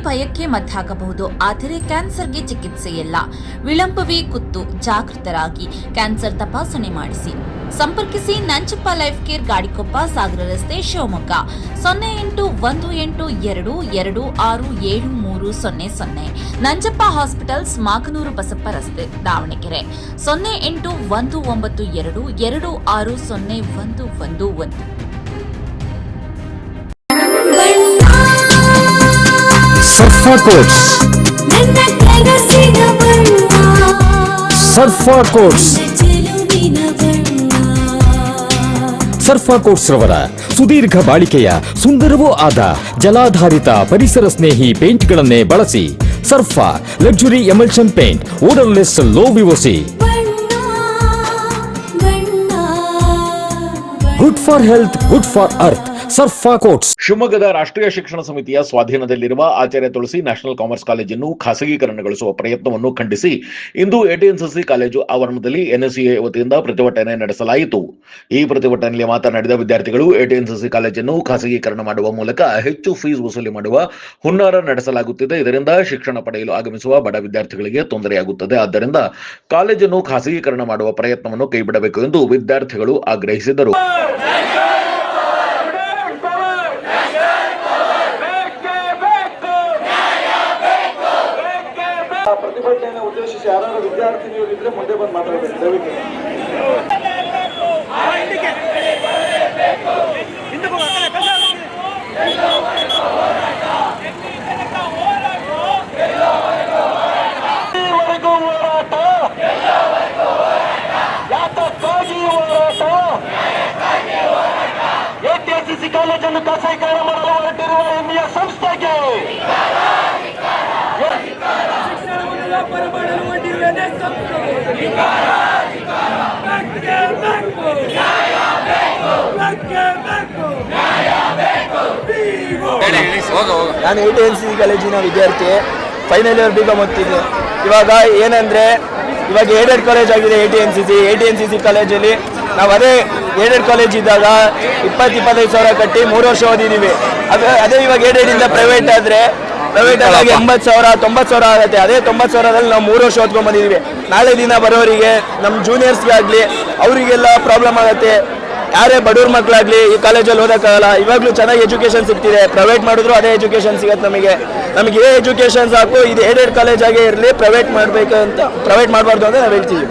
ಭಯಕ್ಕೆ ಮದ್ದಾಗಬಹುದು. ಆದರೆ ಕ್ಯಾನ್ಸರ್ಗೆ ಚಿಕಿತ್ಸೆ ಇಲ್ಲ. ವಿಳಂಬವೇ ಕುತ್ತು. ಜಾಗೃತರಾಗಿ ಕ್ಯಾನ್ಸರ್ ತಪಾಸಣೆ ಮಾಡಿಸಿ. ಸಂಪರ್ಕಿಸಿ ನಂಜಪ್ಪ ಲೈಫ್ ಕೇರ್, ಗಾಡಿಕೊಪ್ಪ, ಸಾಗರ ರಸ್ತೆ, ಶಿವಮೊಗ್ಗ. 0812267300. ನಂಜಪ್ಪ ಹಾಸ್ಪಿಟಲ್ಸ್, ಮಾಕನೂರು ಬಸಪ್ಪ ರಸ್ತೆ, ದಾವಣಗೆರೆ. 081922601111. ಸರ್ಫಾ ಕೋಟ್ಸ್, ಸರ್ಫಾ ಕೋಟ್ಸ್, ಸರ್ಫಾ ಕೋಟ್ಸ್ ರವರ ಸುದೀರ್ಘ ಬಾಳಿಕೆಯ ಸುಂದರವೂ ಆದ ಜಲಾಧಾರಿತ ಪರಿಸರ ಸ್ನೇಹಿ ಪೇಂಟ್ಗಳನ್ನೇ ಬಳಸಿ. Sarfa luxury emulsion paint, odourless, low VOC, good for health, good for earth. Sarfa coats. ಶಿವಮೊಗ್ಗದ ರಾಷ್ಟ್ರೀಯ ಶಿಕ್ಷಣ ಸಮಿತಿಯ ಸ್ವಾಧೀನದಲ್ಲಿರುವ ಆಚಾರ್ಯ ತುಳಸಿ ನ್ಯಾಷನಲ್ ಕಾಮರ್ಸ್ ಕಾಲೇಜನ್ನು ಖಾಸಗೀಕರಣಗೊಳಿಸುವ ಪ್ರಯತ್ನವನ್ನು ಖಂಡಿಸಿ ಇಂದು ಎಟಿಎನ್ಸಿಸಿ ಕಾಲೇಜು ಆವರಣದಲ್ಲಿ ಎನ್ಎಸ್ಯುಎ ವತಿಯಿಂದ ಪ್ರತಿಭಟನೆ ನಡೆಸಲಾಯಿತು. ಈ ಪ್ರತಿಭಟನೆಯಲ್ಲಿ ಮಾತನಾಡಿದ ವಿದ್ಯಾರ್ಥಿಗಳು, ಎಟಿಎನ್ಸಿಸಿ ಕಾಲೇಜನ್ನು ಖಾಸಗೀಕರಣ ಮಾಡುವ ಮೂಲಕ ಹೆಚ್ಚು ಫೀಸ್ ವಸೂಲಿ ಮಾಡುವ ಹುನ್ನಾರ ನಡೆಸಲಾಗುತ್ತಿದೆ. ಇದರಿಂದ ಶಿಕ್ಷಣ ಪಡೆಯಲು ಆಗಮಿಸುವ ಬಡ ವಿದ್ಯಾರ್ಥಿಗಳಿಗೆ ತೊಂದರೆಯಾಗುತ್ತದೆ. ಆದ್ದರಿಂದ ಕಾಲೇಜನ್ನು ಖಾಸಗೀಕರಣ ಮಾಡುವ ಪ್ರಯತ್ನವನ್ನು ಕೈಬಿಡಬೇಕು ಎಂದು ವಿದ್ಯಾರ್ಥಿಗಳು ಆಗ್ರಹಿಸಿದರು. ಪ್ರತಿಭಟನೆಯನ್ನು ಉದ್ದೇಶಿಸಿ ಯಾರು ವಿದ್ಯಾರ್ಥಿನಿಯರು ಇದ್ರೆ ಮುಂದೆ ಬಂದು ಮಾತಾಡಬೇಕು ದಯವಿಟ್ಟು. ಎಟಿಎನ್ಸಿಸಿ ಕಾಲೇಜನ್ನು ಖಾಸಗೀಕರಣ ಮಾಡಲು ಹೊರಟಿರುವ ಹೆಮ್ಮೆಯ ಸಂಸ್ಥೆಗೆ ನಾನು ಎಟಿಎನ್ಸಿಸಿ ಕಾಲೇಜಿನ ವಿದ್ಯಾರ್ಥಿ, ಫೈನಲ್ ಇಯರ್ B.Com ಓದ್ತಿದ್ದೆ. ಇವಾಗ ಏನಂದರೆ, ಇವಾಗ ಏಡೆಡ್ ಕಾಲೇಜ್ ಆಗಿದೆ ಎಟಿಎನ್ಸಿಸಿ ಕಾಲೇಜಲ್ಲಿ. ನಾವು ಅದೇ ಏಡೆಡ್ ಕಾಲೇಜ್ ಇದ್ದಾಗ 20-25 ಸಾವಿರ ಕಟ್ಟಿ 3 ವರ್ಷ ಓದಿದ್ದೀವಿ. ಅದೇ ಇವಾಗ ಏಡೆಡಿಂದ ಪ್ರೈವೇಟ್ ಆಗಿ 80 ಸಾವಿರ 90 ಸಾವಿರ ಆಗುತ್ತೆ. ಅದೇ 90 ಸಾವಿರದಲ್ಲಿ ನಾವು 3 ವರ್ಷ ಓದ್ಕೊಂಡು ಬಂದಿದ್ದೀವಿ. ನಾಳೆ ದಿನ ಬರೋರಿಗೆ, ನಮ್ಮ ಜೂನಿಯರ್ಸ್ಗಾಗಲಿ ಅವರಿಗೆಲ್ಲ ಪ್ರಾಬ್ಲಮ್ ಆಗುತ್ತೆ. ಯಾರೇ ಬಡವ್ರ ಮಕ್ಕಳಾಗಲಿ ಈ ಕಾಲೇಜಲ್ಲಿ ಓದೋಕ್ಕಾಗಲ್ಲ. ಇವಾಗಲೂ ಚೆನ್ನಾಗಿ ಎಜುಕೇಷನ್ ಸಿಗ್ತಿದೆ. ಪ್ರೈವೇಟ್ ಮಾಡಿದ್ರು ಅದೇ ಎಜುಕೇಷನ್ ಸಿಗುತ್ತೆ ನಮಗೆ ಇದೇ ಎಜುಕೇಷನ್ ಸಾಕು. ಇದು ಏಡೆಡ್ ಕಾಲೇಜ್ ಆಗೇ ಇರಲಿ, ಪ್ರೈವೇಟ್ ಮಾಡಬಾರ್ದು ಅಂತ ನಾವು ಹೇಳ್ತೀವಿ.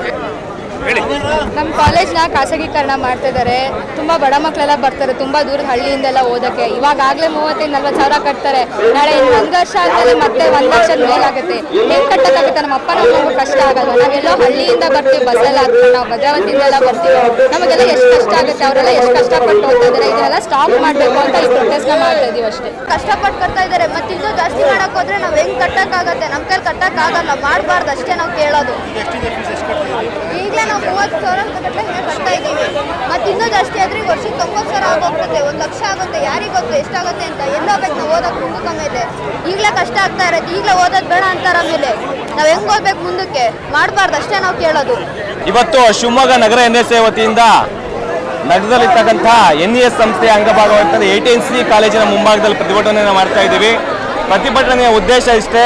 ನಮ್ಮ ಕಾಲೇಜ್ನ ಖಾಸಗೀಕರಣ ಮಾಡ್ತಾ ಇದ್ದಾರೆ. ತುಂಬ ಬಡ ಮಕ್ಕಳೆಲ್ಲ ಬರ್ತಾರೆ, ತುಂಬ ದೂರದ ಹಳ್ಳಿಯಿಂದೆಲ್ಲ ಓದೋಕ್ಕೆ. ಇವಾಗಲೇ 35-40 ಸಾವಿರ ಕಟ್ತಾರೆ. ನಾಳೆ 1 ವರ್ಷ ಆದಮೇಲೆ ಮತ್ತೆ 1 ಲಕ್ಷದ ಮೇಲಾಗುತ್ತೆ. ಹೆಂಗೆ ಕಟ್ಟೋಕ್ಕಾಗುತ್ತೆ? ನಮ್ಮ ಅಪ್ಪ ನಮಗೂ ಕಷ್ಟ ಆಗೋದು. ನಾವೆಲ್ಲೋ ಹಳ್ಳಿಯಿಂದ ಬರ್ತೀವಿ, ಬಸ್ಸೆಲ್ಲ ಹಾಕ್ಕೊಂಡು ನಾವು ಭದ್ರಾವತಿಯಿಂದೆಲ್ಲ ಬರ್ತೀವಿ. ನಮಗೆಲ್ಲ ಎಷ್ಟು ಕಷ್ಟ ಆಗುತ್ತೆ, ಅವರೆಲ್ಲ ಎಷ್ಟು ಕಷ್ಟಪಟ್ಟು ಓದ್ತಾ ಇದ್ದಾರೆ. ಇದನ್ನೆಲ್ಲ ಸ್ಟಾಪ್ ಮಾಡಬೇಕು ಅಂತ ಈ ಪ್ರೊಟೆಸ್ಟ್ನ ಮಾಡ್ತಾ ಇದೀವಿ ಅಷ್ಟೇ. ಕಷ್ಟಪಟ್ಟು ಕಟ್ತಾ ಇದ್ದಾರೆ, ಮತ್ತೆ ಇನ್ನೂ ಜಾಸ್ತಿ ಮಾಡಕ್ಕೆ ಹೋದ್ರೆ ನಾವು ಹೆಂಗೆ ಕಟ್ಟಕ್ಕಾಗತ್ತೆ? ನಮ್ಮ ಕೈಲಿ ಕಟ್ಟಕ್ಕಾಗಲ್ಲ, ಮಾಡಬಾರ್ದು ಅಷ್ಟೇ ನಾವು ಕೇಳೋದು. ಈಗಲೇ ನಾವು 30 ಸಾವಿರ ಕಟ್ಟಲೆ ಕಟ್ತಾ ಇದ್ದೀವಿ. ಮತ್ತೆ ಇನ್ನೂ ಜಾಸ್ತಿ ಆದರೆ ವರ್ಷಕ್ಕೆ 90 ಸಾವಿರ ಆಗೋಗ್ತದೆ, 1 ಲಕ್ಷ ಆಗುತ್ತೆ. ಯಾರಿಗೆ ಗೊತ್ತು ಎಷ್ಟಾಗುತ್ತೆ ಅಂತ? ಎಲ್ಲೋಗ್ಬೇಕು ನಾವು ಓದೋಕೆ ಮುಂದಕ್ಕೆ? ಆಮೇಲೆ ಈಗಲೇ ಕಷ್ಟ ಆಗ್ತಾ ಇರೋದು, ಈಗಲೇ ಓದೋದು ಬೇಡ ಅಂತಾರ. ಆಮೇಲೆ ನಾವು ಹೆಂಗೆ ಓದ್ಬೇಕು ಮುಂದಕ್ಕೆ? ಮಾಡಬಾರ್ದು ಅಷ್ಟೇ ನಾವು ಕೇಳೋದು. ಇವತ್ತು ಶಿವಮೊಗ್ಗ ನಗರ NSA ವತಿಯಿಂದ ನಗರದಲ್ಲಿರ್ತಕ್ಕಂಥ NES ಸಂಸ್ಥೆಯ ಅಂಗಭಾಗವಾಗಿರ್ತಕ್ಕಂಥ ಎಟಿಎನ್ಸಿಸಿ ಕಾಲೇಜಿನ ಮುಂಭಾಗದಲ್ಲಿ ಪ್ರತಿಭಟನೆಯನ್ನು ಮಾಡ್ತಾ ಇದ್ದೀವಿ. ಪ್ರತಿಭಟನೆಯ ಉದ್ದೇಶ ಇಷ್ಟೇ,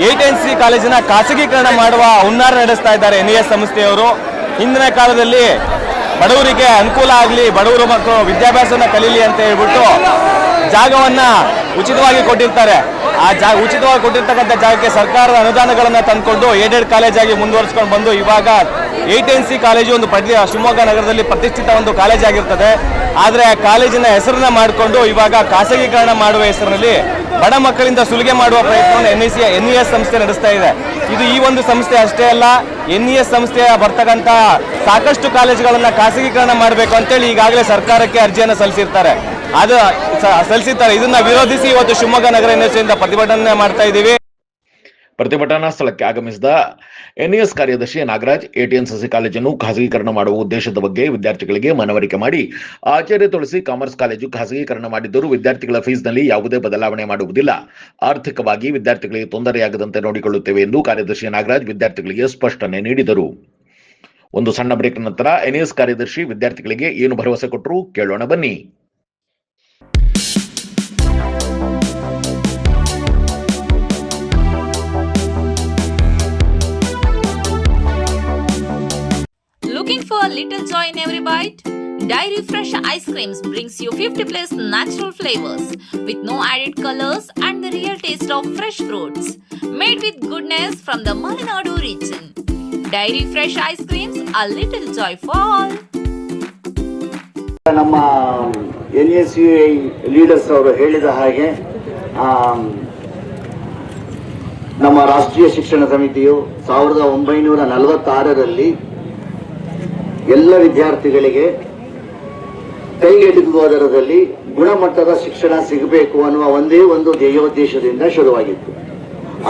ಎಟಿಎನ್ಸಿಸಿ ಕಾಲೇಜಿನ ಖಾಸಗೀಕರಣ ಮಾಡುವ ಹುನ್ನಾರ ನಡೆಸ್ತಾ ಇದ್ದಾರೆ NES ಸಂಸ್ಥೆಯವರು. ಹಿಂದಿನ ಕಾಲದಲ್ಲಿ ಬಡವರಿಗೆ ಅನುಕೂಲ ಆಗಲಿ, ಬಡವರು ಮಕ್ಕಳು ವಿದ್ಯಾಭ್ಯಾಸವನ್ನು ಕಲೀಲಿ ಅಂತ ಹೇಳ್ಬಿಟ್ಟು ಜಾಗವನ್ನು ಉಚಿತವಾಗಿ ಕೊಟ್ಟಿರ್ತಾರೆ. ಉಚಿತವಾಗಿ ಕೊಟ್ಟಿರ್ತಕ್ಕಂಥ ಜಾಗಕ್ಕೆ ಸರ್ಕಾರದ ಅನುದಾನಗಳನ್ನು ತಂದುಕೊಂಡು ಏಡೆಡ್ ಕಾಲೇಜಾಗಿ ಮುಂದುವರಿಸ್ಕೊಂಡು ಬಂದು ಇವಾಗ ಎಟಿಎನ್ಸಿ ಕಾಲೇಜು ಒಂದು ಶಿವಮೊಗ್ಗ ನಗರದಲ್ಲಿ ಪ್ರತಿಷ್ಠಿತ ಒಂದು ಕಾಲೇಜ್ ಆಗಿರ್ತದೆ. ಆದರೆ ಆ ಕಾಲೇಜಿನ ಹೆಸರನ್ನ ಮಾಡಿಕೊಂಡು ಇವಾಗ ಖಾಸಗೀಕರಣ ಮಾಡುವ ಹೆಸರಿನಲ್ಲಿ ಬಡ ಮಕ್ಕಳಿಂದ ಸುಲಿಗೆ ಮಾಡುವ ಪ್ರಯತ್ನವನ್ನು NES ಸಂಸ್ಥೆ ನಡೆಸ್ತಾ ಇದೆ. ಇದು ಈ ಒಂದು ಸಂಸ್ಥೆ ಅಷ್ಟೇ ಅಲ್ಲ, NES ಸಂಸ್ಥೆಯ ಬರ್ತಕ್ಕಂಥ ಸಾಕಷ್ಟು ಕಾಲೇಜುಗಳನ್ನು ಖಾಸಗೀಕರಣ ಮಾಡಬೇಕು ಅಂತೇಳಿ ಈಗಾಗಲೇ ಸರ್ಕಾರಕ್ಕೆ ಅರ್ಜಿಯನ್ನು ಸಲ್ಲಿಸಿರ್ತಾರೆ. ಇದನ್ನ ವಿರೋಧಿಸಿ ಇವತ್ತು ಶಿವಮೊಗ್ಗ ನಗರ NSಯಿಂದ ಪ್ರತಿಭಟನೆ ಮಾಡ್ತಾ ಇದ್ದೀವಿ. ಪ್ರತಿಭಟನಾ ಸ್ಥಳಕ್ಕೆ ಆಗಮಿಸಿದ NES ಕಾರ್ಯದರ್ಶಿ ನಾಗರಾಜ್, ಎಟಿಎನ್ಸಿಸಿ ಕಾಲೇಜನ್ನು ಖಾಸಗೀಕರಣ ಮಾಡುವ ಉದ್ದೇಶದ ಬಗ್ಗೆ ವಿದ್ಯಾರ್ಥಿಗಳಿಗೆ ಮನವರಿಕೆ ಮಾಡಿ, ಆಚಾರ್ಯ ತುಳಸಿ ಕಾಮರ್ಸ್ ಕಾಲೇಜು ಖಾಸಗೀಕರಣ ಮಾಡಿದ್ದರೂ ವಿದ್ಯಾರ್ಥಿಗಳ ಫೀಸ್ನಲ್ಲಿ ಯಾವುದೇ ಬದಲಾವಣೆ ಮಾಡುವುದಿಲ್ಲ, ಆರ್ಥಿಕವಾಗಿ ವಿದ್ಯಾರ್ಥಿಗಳಿಗೆ ತೊಂದರೆಯಾಗದಂತೆ ನೋಡಿಕೊಳ್ಳುತ್ತೇವೆ ಎಂದು ಕಾರ್ಯದರ್ಶಿ ನಾಗರಾಜ್ ವಿದ್ಯಾರ್ಥಿಗಳಿಗೆ ಸ್ಪಷ್ಟನೆ ನೀಡಿದರು. ಒಂದು ಸಣ್ಣ ಬ್ರೇಕ್ ನಂತರ NES ಕಾರ್ಯದರ್ಶಿ ವಿದ್ಯಾರ್ಥಿಗಳಿಗೆ ಏನು ಭರವಸೆ ಕೊಟ್ಟರು ಕೇಳೋಣ ಬನ್ನಿ. little joy in every bite? Dairy Fresh Ice Creams brings you 50 plus natural flavors with no added colors and the real taste of fresh fruits. Made with goodness from the Malenadu region. Dairy Fresh Ice Creams, a little joy for all. ನಮ್ಮ NSUI leaders ಅವರು ಹೇಳಿದ ಹಾಗೆ ನಮ್ಮ ರಾಷ್ಟ್ರೀಯ ಶಿಕ್ಷಣ ಸಮಿತಿಯು 1946ರಲ್ಲಿ ಎಲ್ಲ ವಿದ್ಯಾರ್ಥಿಗಳಿಗೆ ಕೈಗೆಟುಕುವ ದರದಲ್ಲಿ ಗುಣಮಟ್ಟದ ಶಿಕ್ಷಣ ಸಿಗಬೇಕು ಅನ್ನುವ ಒಂದೇ ಒಂದು ಧ್ಯೇಯೋದ್ದೇಶದಿಂದ ಶುರುವಾಗಿತ್ತು.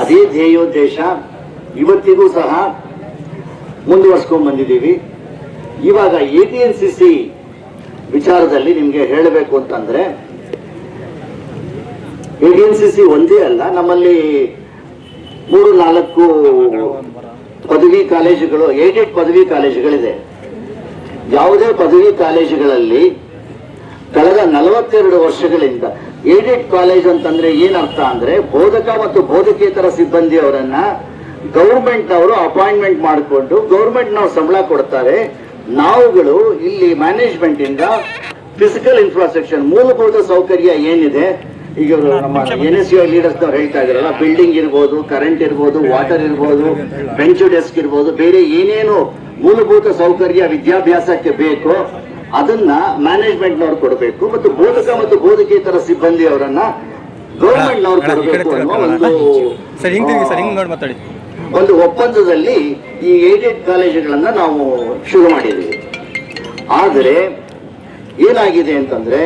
ಅದೇ ಧ್ಯೇಯೋದ್ದೇಶ ಇವತ್ತಿಗೂ ಸಹ ಮುಂದುವರ್ಸ್ಕೊಂಡು ಬಂದಿದ್ದೀವಿ. ಇವಾಗ ATNCC ವಿಚಾರದಲ್ಲಿ ನಿಮಗೆ ಹೇಳಬೇಕು ಅಂತಂದ್ರೆ, ATNCC ಒಂದೇ ಅಲ್ಲ, ನಮ್ಮಲ್ಲಿ 3-4 ಪದವಿ ಕಾಲೇಜುಗಳು, ಏಡೆಡ್ ಪದವಿ ಕಾಲೇಜುಗಳಿದೆ. ಯಾವುದೇ ಪದವಿ ಕಾಲೇಜುಗಳಲ್ಲಿ ಕಳೆದ 42 ವರ್ಷಗಳಿಂದ ಏಡೆಡ್ ಕಾಲೇಜ್ ಅಂತಂದ್ರೆ ಏನರ್ಥ ಅಂದ್ರೆ, ಬೋಧಕ ಮತ್ತು ಬೋಧಕೇತರ ಸಿಬ್ಬಂದಿಯವರನ್ನ ಗೌರ್ಮೆಂಟ್ ನವರು ಅಪಾಯಿಂಟ್ಮೆಂಟ್ ಮಾಡಿಕೊಂಡು ಗೌರ್ಮೆಂಟ್ ನವರು ಸಂಬಳ ಕೊಡ್ತಾರೆ. ನಾವುಗಳು ಇಲ್ಲಿ ಮ್ಯಾನೇಜ್ಮೆಂಟ್ ಇಂದ ಫಿಸಿಕಲ್ ಇನ್ಫ್ರಾಸ್ಟ್ರಕ್ಚರ್, ಮೂಲಭೂತ ಸೌಕರ್ಯ ಏನಿದೆ, ಈಗ ನಮ್ಮ NSUI ಲೀಡರ್ಸ್ ಹೇಳ್ತಾ ಇದಾರಲ್ಲ, ಬಿಲ್ಡಿಂಗ್ ಇರ್ಬೋದು, ಕರೆಂಟ್ ಇರ್ಬೋದು, ವಾಟರ್ ಇರ್ಬೋದು, ಬೆಂಚ್ ಡೆಸ್ಕ್ ಇರ್ಬೋದು, ಬೇರೆ ಏನೇನು ಮೂಲಭೂತ ಸೌಕರ್ಯ ವಿದ್ಯಾಭ್ಯಾಸಕ್ಕೆ ಬೇಕೋ ಅದನ್ನ ಮ್ಯಾನೇಜ್ಮೆಂಟ್ ನವರು ಕೊಡಬೇಕು ಮತ್ತು ಬೋಧಕ ಮತ್ತು ಬೋಧಕೇತರ ಸಿಬ್ಬಂದಿ ಅವರನ್ನ ಗೌರ್ಮೆಂಟ್ ನವರು ಕೊಡಬೇಕು ಅನ್ನುವ ಒಂದು ಒಪ್ಪಂದದಲ್ಲಿ ಈ ಏಡೆಡ್ ಕಾಲೇಜುಗಳನ್ನ ನಾವು ಶುರು ಮಾಡಿದ್ದೀವಿ. ಆದರೆ ಏನಾಗಿದೆ ಅಂತಂದ್ರೆ,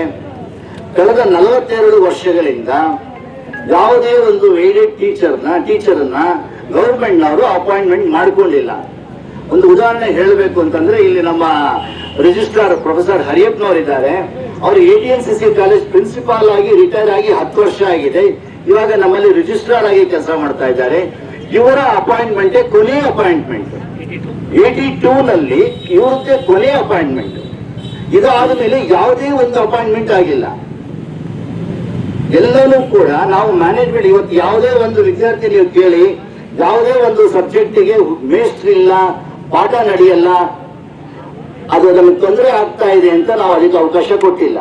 ಕಳೆದ 42 ವರ್ಷಗಳಿಂದ ಯಾವುದೇ ಒಂದು ಏಡೆಡ್ ಟೀಚರ್ನ ಗೌರ್ಮೆಂಟ್ ನವರು ಅಪಾಯಿಂಟ್ಮೆಂಟ್ ಮಾಡಿಕೊಂಡಿಲ್ಲ. ಒಂದು ಉದಾಹರಣೆ ಹೇಳಬೇಕು ಅಂತಂದ್ರೆ, ಇಲ್ಲಿ ನಮ್ಮ ರಿಜಿಸ್ಟ್ರಾರ್ ಪ್ರೊಫೆಸರ್ ಹರಿಯಪ್ಪನವರಿದ್ದಾರೆ. ಅವರು ATNCC ಕಾಲೇಜ್ ಪ್ರಿನ್ಸಿಪಾಲ್ ಆಗಿ ರಿಟೈರ್ ಆಗಿ 10 ವರ್ಷ ಆಗಿದೆ. ಇವಾಗ ನಮ್ಮಲ್ಲಿ ರಿಜಿಸ್ಟ್ರಾರ್ ಆಗಿ ಕೆಲಸ ಮಾಡ್ತಾ ಇದ್ದಾರೆ. ಇವರ ಅಪಾಯಿಂಟ್ಮೆಂಟ್ ಕೊನೆಯ ಅಪಾಯಿಂಟ್ಮೆಂಟ್ 82 ನಲ್ಲಿ ಇವರದ್ದೇ ಕೊನೆಯ ಅಪಾಯಿಂಟ್ಮೆಂಟ್. ಇದಾದ ಮೇಲೆ ಯಾವುದೇ ಒಂದು ಅಪಾಯಿಂಟ್ಮೆಂಟ್ ಆಗಿಲ್ಲ. ಎಲ್ಲನೂ ಕೂಡ ನಾವು ಮ್ಯಾನೇಜ್ಮೆಂಟ್, ಇವತ್ತು ಯಾವುದೇ ಒಂದು ವಿದ್ಯಾರ್ಥಿ ನೀವು ಕೇಳಿ, ಯಾವುದೇ ಒಂದು ಸಬ್ಜೆಕ್ಟಿಗೆ ಮೇಸ್ಟ್ರ್ ಇಲ್ಲ, ಪಾಠ ನಡೆಯಲ್ಲ, ಅದು ನಮಗೆ ತೊಂದರೆ ಆಗ್ತಾ ಇದೆ ಅಂತ ನಾವು ಅದಕ್ಕೆ ಅವಕಾಶ ಕೊಟ್ಟಿಲ್ಲ.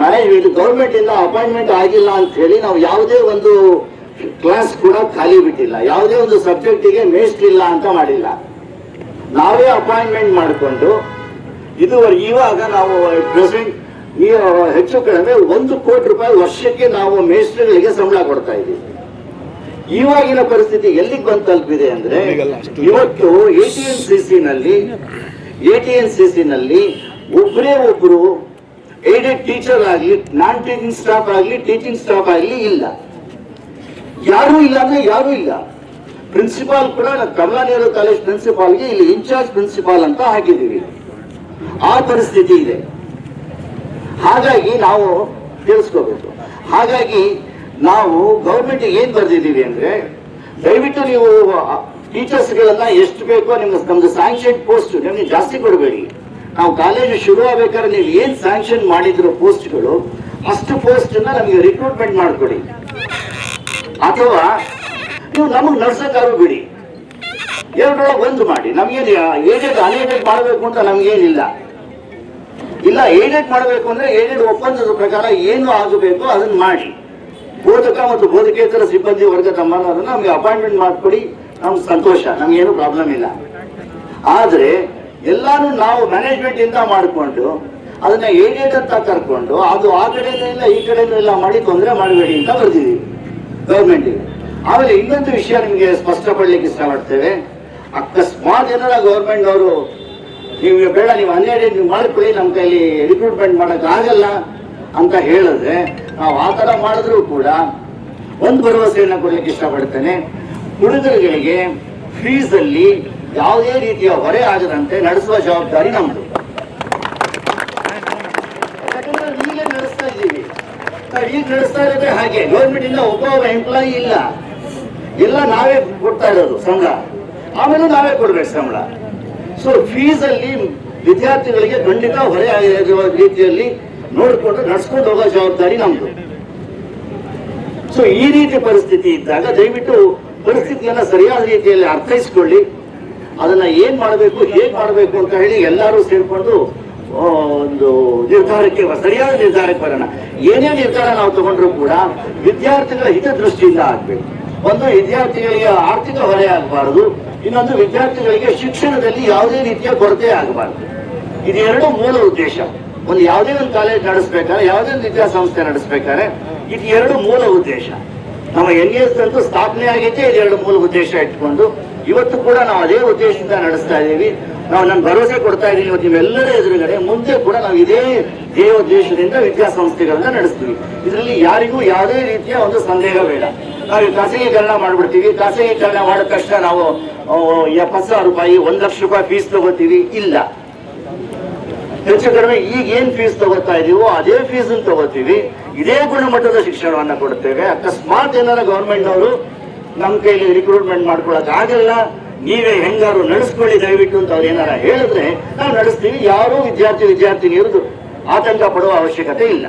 ಮ್ಯಾನೇಜ್ಮೆಂಟ್ ಗೌರ್ಮೆಂಟ್ ಇಂದ ಅಪಾಯಿಂಟ್ಮೆಂಟ್ ಆಗಿಲ್ಲ ಅಂತ ಹೇಳಿ ನಾವು ಯಾವುದೇ ಒಂದು ಕ್ಲಾಸ್ ಕೂಡ ಖಾಲಿ ಬಿಟ್ಟಿಲ್ಲ, ಯಾವುದೇ ಒಂದು ಸಬ್ಜೆಕ್ಟಿಗೆ ಮೇಸ್ಟ್ರ್ ಇಲ್ಲ ಅಂತ ಮಾಡಿಲ್ಲ. ನಾವೇ ಅಪಾಯಿಂಟ್ಮೆಂಟ್ ಮಾಡಿಕೊಂಡು ಇವಾಗ ನಾವು ಪ್ರೆಸೆಂಟ್ ಹೆಚ್ಚು ಕಡಿಮೆ 1 ಕೋಟಿ ರೂಪಾಯಿ ವರ್ಷಕ್ಕೆ ನಾವು ಮೇಸ್ಟ್ರುಗಳಿಗೆ ಸಂಬಳ ಕೊಡ್ತಾ ಇದ್ದೀವಿ. ಇವಾಗಿನ ಪರಿಸ್ಥಿತಿ ಎಲ್ಲಿಗೆ ಬಂದು ತಲುಪಿದೆ ಅಂದ್ರೆ, ಇವತ್ತು ATNCC ನಲ್ಲಿ ಒಬ್ಬರೇ ಒಬ್ರು ಏಡೆಡ್ ಟೀಚರ್ ಆಗಲಿ, ನಾನ್ ಟೀಚಿಂಗ್ ಸ್ಟಾಫ್ ಆಗಲಿ, ಟೀಚಿಂಗ್ ಸ್ಟಾಫ್ ಆಗಲಿ ಇಲ್ಲ. ಯಾರೂ ಇಲ್ಲ ಅಂದ್ರೆ ಯಾರೂ ಇಲ್ಲ. ಪ್ರಿನ್ಸಿಪಾಲ್ ಕೂಡ ಕಮಲಾ ನೆಹರು ಕಾಲೇಜ್ ಪ್ರಿನ್ಸಿಪಾಲ್ಗೆ ಇಲ್ಲಿ ಇನ್ಚಾರ್ಜ್ ಪ್ರಿನ್ಸಿಪಾಲ್ ಅಂತ ಹಾಕಿದ್ದೀವಿ. ಆ ಪರಿಸ್ಥಿತಿ ಇದೆ. ಹಾಗಾಗಿ ನಾವು ತಿಳಿಸ್ಕೋಬೇಕು. ಹಾಗಾಗಿ ನಾವು ಗೌರ್ಮೆಂಟ್ ಏನ್ ಬರ್ದಿದ್ದೀವಿ ಅಂದ್ರೆ, ದಯವಿಟ್ಟು ನೀವು ಟೀಚರ್ಸ್ ಗಳನ್ನ ಎಷ್ಟು ಬೇಕೋ ನಮ್ದು ಸ್ಯಾಂಕ್ಷನ್ ಪೋಸ್ಟ್ ನಿಮಗೆ ಜಾಸ್ತಿ ಕೊಡಬೇಡಿ. ನಾವು ಕಾಲೇಜು ಶುರು ಆಗ್ಬೇಕಾದ್ರೆ ನೀವು ಏನ್ ಸ್ಯಾಂಕ್ಷನ್ ಮಾಡಿದ್ರು ಪೋಸ್ಟ್ಗಳು, ಅಷ್ಟು ಪೋಸ್ಟ್ ನಮಗೆ ರಿಕ್ರೂಟ್ಮೆಂಟ್ ಮಾಡ್ಕೊಡಿ. ಅಥವಾ ನೀವು ನಮಗೆ ನಡ್ಸಕ್ಕಾರು ಬಿಡಿ, ಎರಡರೊಳಗೆ ಒಂದು ಮಾಡಿ. ನಮ್ಗೇನು ಏಡೆಡ್ ಅನ್ಏಡೆಡ್ ಮಾಡಬೇಕು ಅಂತ ನಮ್ಗೇನಿಲ್ಲ. ಇಲ್ಲ, ಏಡೆಡ್ ಮಾಡಬೇಕು ಅಂದ್ರೆ ಏಡೆಡ್ ಒಪ್ಪಂದದ ಪ್ರಕಾರ ಏನು ಆಗಬೇಕು ಅದನ್ನ ಮಾಡಿ. ಬೋಧಕ ಮತ್ತು ಬೋಧಕೇತರ ಸಿಬ್ಬಂದಿ ವರ್ಗ ತಮ್ಮನ್ನು ನಮ್ಗೆ ಅಪಾಯಿಂಟ್ಮೆಂಟ್ ಮಾಡಿಕೊಡಿ, ನಮ್ಗೆ ಸಂತೋಷ, ನಮ್ಗೇನು ಪ್ರಾಬ್ಲಮ್ ಇಲ್ಲ. ಆದ್ರೆ ಎಲ್ಲಾನು ನಾವು ಮ್ಯಾನೇಜ್ಮೆಂಟ್ ಇಂದ ಮಾಡಿಕೊಂಡು ಅದನ್ನ ಏಡೆಡ್ ಅಂತ ಕರ್ಕೊಂಡು ಅದು ಆ ಕಡೆನೂ ಇಲ್ಲ ಈ ಕಡೆನೂ ಇಲ್ಲ ಮಾಡಿ ತೊಂದರೆ ಮಾಡಬೇಡಿ ಅಂತ ಬರ್ತಿದೀವಿ ಗೌರ್ಮೆಂಟಿಗೆ. ಆಮೇಲೆ ಇನ್ನೊಂದು ವಿಷಯ ನಿಮಗೆ ಸ್ಪಷ್ಟಪಡ್ಲಿಕ್ಕೆ ಇಷ್ಟಪಡ್ತೇವೆ. ಅಕಸ್ಮಾತ್ ಏನಾರ ಗೌರ್ಮೆಂಟ್ ಅವರು ನೀವು ಬೇಡ, ನೀವು ಅನ್ಎಡೆಡ್ ನೀವು ಮಾಡ್ಕೊಳ್ಳಿ, ನಮ್ಮ ಕೈಲಿ ರಿಕ್ರೂಟ್ಮೆಂಟ್ ಮಾಡಕ್ ಆಗಲ್ಲ ಅಂತ ಹೇಳಿದ್ರೆ, ನಾವು ಆ ತರ ಮಾಡಿದ್ರು ಕೂಡ ಒಂದು ಭರವಸೆಯನ್ನ ಕೊಡ್ಲಿಕ್ಕೆ ಇಷ್ಟಪಡ್ತೇನೆ. ಹುಡುಗರುಗಳಿಗೆ ಫೀಸ್ ಅಲ್ಲಿ ಯಾವುದೇ ರೀತಿಯ ಹೊರೆ ಆಗದಂತೆ ನಡೆಸುವ ಜವಾಬ್ದಾರಿ ನಮ್ದು. ಯಾಕಂದ್ರೆ ಈಗಲೇ ನಡೆಸ್ತಾ ಇದ್ದೀವಿ, ಈಗ ನಡೆಸ್ತಾ ಇರೋದೇ ಹಾಗೆ. ಗೌರ್ಮೆಂಟ್ ಇಂದ ಒಬ್ಬ ಎಂಪ್ಲಾಯಿ ಇಲ್ಲ, ಎಲ್ಲ ನಾವೇ ಕೊಡ್ತಾ ಇರೋದು ಸಂಬಳ, ಆಮೇಲೆ ನಾವೇ ಕೊಡ್ಬೇಕು ಸಂಬಳ. ಸೊ ಫೀಸ್ ಅಲ್ಲಿ ವಿದ್ಯಾರ್ಥಿಗಳಿಗೆ ಖಂಡಿತ ಹೊರೆ ಆಗಿರುವ ರೀತಿಯಲ್ಲಿ ನೋಡಿಕೊಂಡು ನಡ್ಸ್ಕೊಂಡು ಹೋಗೋ ಜವಾಬ್ದಾರಿ ನಮ್ದು. ಸೊ ಈ ರೀತಿ ಪರಿಸ್ಥಿತಿ ಇದ್ದಾಗ ದಯವಿಟ್ಟು ಪರಿಸ್ಥಿತಿಯನ್ನ ಸರಿಯಾದ ರೀತಿಯಲ್ಲಿ ಅರ್ಥೈಸಿಕೊಳ್ಳಿ. ಅದನ್ನ ಏನ್ ಮಾಡಬೇಕು, ಹೇಗ್ ಮಾಡಬೇಕು ಅಂತ ಹೇಳಿ ಎಲ್ಲರೂ ಸೇರ್ಕೊಂಡು ಒಂದು ನಿರ್ಧಾರಕ್ಕೆ, ಸರಿಯಾದ ನಿರ್ಧಾರಕ್ಕೆ ಬರೋಣ. ಏನೇ ನಿರ್ಧಾರ ನಾವು ತಗೊಂಡ್ರು ಕೂಡ ವಿದ್ಯಾರ್ಥಿಗಳ ಹಿತದೃಷ್ಟಿಯಿಂದ ಆಗ್ಬೇಕು. ಒಂದು, ವಿದ್ಯಾರ್ಥಿಗಳಿಗೆ ಆರ್ಥಿಕ ಹೊರೆ ಆಗಬಾರದು. ಇನ್ನೊಂದು, ವಿದ್ಯಾರ್ಥಿಗಳಿಗೆ ಶಿಕ್ಷಣದಲ್ಲಿ ಯಾವುದೇ ರೀತಿಯ ಕೊರತೆ ಆಗಬಾರದು. ಇದೆರಡು ಮೂಲ ಉದ್ದೇಶ. ಒಂದು ಯಾವುದೇ ಒಂದು ಕಾಲೇಜ್ ನಡೆಸಬೇಕಾದ್ರೆ, ಯಾವುದೇ ಒಂದು ವಿದ್ಯಾಸಂಸ್ಥೆ ನಡೆಸಬೇಕಾದ್ರೆ ಇದು ಎರಡು ಮೂಲ ಉದ್ದೇಶ. ನಮ್ಮ NES ಅಂತೂ ಸ್ಥಾಪನೆ ಆಗಿದ್ದೇ ಇದೆರಡು ಮೂಲ ಉದ್ದೇಶ ಇಟ್ಕೊಂಡು ಇವತ್ತು ಕೂಡ ನಾವು ಅದೇ ಉದ್ದೇಶದಿಂದ ನಡೆಸ್ತಾ ಇದ್ದೀವಿ. ನಾನು ಭರವಸೆ ಕೊಡ್ತಾ ಇದ್ದೀನಿ ಇವತ್ತು ನಿಮ್ಮೆಲ್ಲರ ಎದುರುಗಡೆ, ಮುಂದೆ ಕೂಡ ನಾವು ಇದೇ ಧ್ಯೇಯೋದ್ದೇಶದಿಂದ ವಿದ್ಯಾಸಂಸ್ಥೆಗಳನ್ನ ನಡೆಸ್ತೀವಿ. ಇದರಲ್ಲಿ ಯಾರಿಗೂ ಯಾವುದೇ ರೀತಿಯ ಒಂದು ಸಂದೇಹ ಬೇಡ. ನಾವು ಖಾಸಗೀಕರಣ ಮಾಡ್ಬಿಡ್ತೀವಿ, ಖಾಸಗೀಕರಣ ಮಾಡಿದ ತಕ್ಷಣ ನಾವು 70,000 ರೂಪಾಯಿ, 1 ಲಕ್ಷ ರೂಪಾಯಿ ಫೀಸ್ ತಗೋತೀವಿ, ಇಲ್ಲ. ಹೆಚ್ಚು ಕಡಿಮೆ ಈಗ ಏನ್ ಫೀಸ್ ತಗೋತಾ ಇದೀವೋ ಅದೇ ಫೀಸ್ ತಗೋತೀವಿ, ಇದೇ ಗುಣಮಟ್ಟದ ಶಿಕ್ಷಣವನ್ನ ಕೊಡ್ತೇವೆ. ಅಕಸ್ಮಾತ್ ಏನಾರ ಗವರ್ಮೆಂಟ್ನವರು ನಮ್ಮ ಕೈಲಿ ರಿಕ್ರೂಟ್ಮೆಂಟ್ ಮಾಡ್ಕೊಳಕ್ ಆಗಲ್ಲ, ನೀವೇ ಹೆಂಗಾರು ನಡೆಸ್ಕೊಳ್ಳಿ ದಯವಿಟ್ಟು ಅಂತ ಅವ್ರು ಏನಾರ ಹೇಳಿದ್ರೆ ನಾವು ನಡೆಸ್ತೀವಿ. ಯಾರೂ ವಿದ್ಯಾರ್ಥಿನಿಯರು ಆತಂಕ ಪಡುವ ಅವಶ್ಯಕತೆ ಇಲ್ಲ.